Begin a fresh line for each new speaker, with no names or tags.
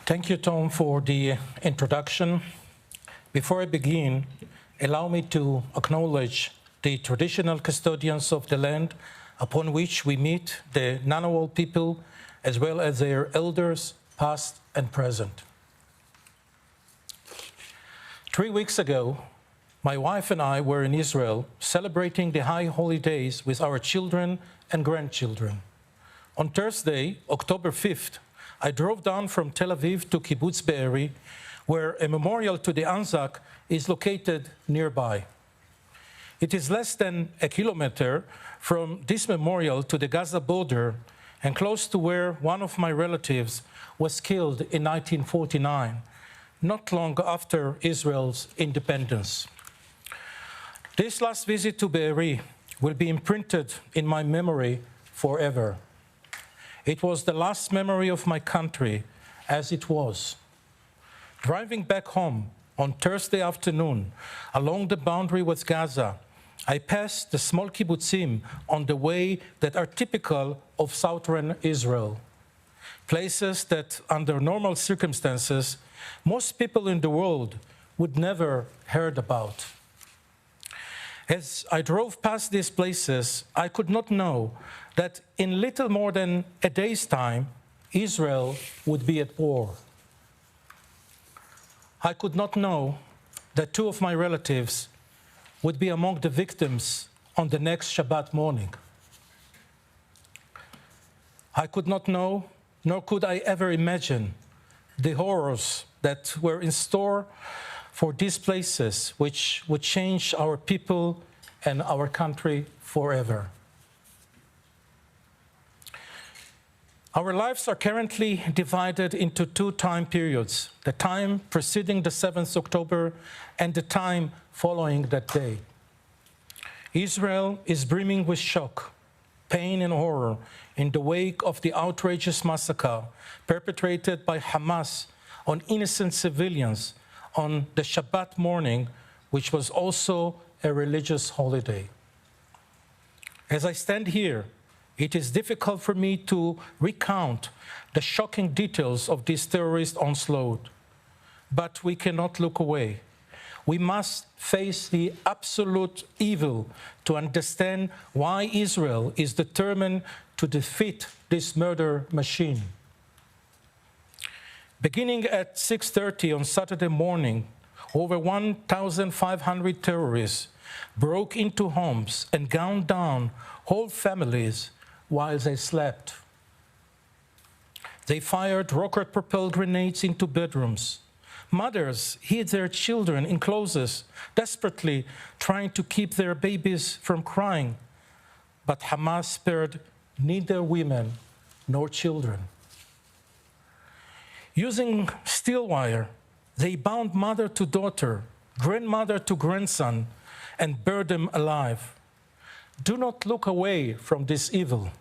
Thank you, Tom, for the introduction. Before I begin, allow me to acknowledge the traditional custodians of the land upon which we meet, the Ngunnawal people, as well as their elders, past and present. 3 weeks ago, my wife and I were in Israel celebrating the high holidays with our children and grandchildren. On Thursday, October 5th, I drove down from Tel Aviv to Kibbutz Be'eri, where a memorial to the Anzac is located nearby. It is less than a kilometer from this memorial to the Gaza border and close to where one of my relatives was killed in 1949, not long after Israel's independence. This last visit to Be'eri will be imprinted in my memory forever. It was the last memory of my country as it was. Driving back home on Thursday afternoon along the boundary with Gaza, I passed the small kibbutzim on the way that are typical of southern Israel. Places that, under normal circumstances, most people in the world would never heard about. As I drove past these places, I could not know that in little more than a day's time, Israel would be at war. I could not know that 2 of my relatives would be among the victims on the next Shabbat morning. I could not know, nor could I ever imagine, the horrors that were in store for these places, which would change our people and our country forever. Our lives are currently divided into 2 time periods, the time preceding the 7th October and the time following that day. Israel is brimming with shock, pain and horror in the wake of the outrageous massacre perpetrated by Hamas on innocent civilians on the Shabbat morning, which was also a religious holiday. As I stand here, it is difficult for me to recount the shocking details of this terrorist onslaught, but we cannot look away. We must face the absolute evil to understand why Israel is determined to defeat this murder machine. Beginning at 6:30 on Saturday morning, over 1,500 terrorists broke into homes and gunned down whole families while they slept. They fired rocket-propelled grenades into bedrooms. Mothers hid their children in closets, desperately trying to keep their babies from crying. But Hamas spared neither women nor children. Using steel wire, they bound mother to daughter, grandmother to grandson, and burned them alive. Do not look away from this evil.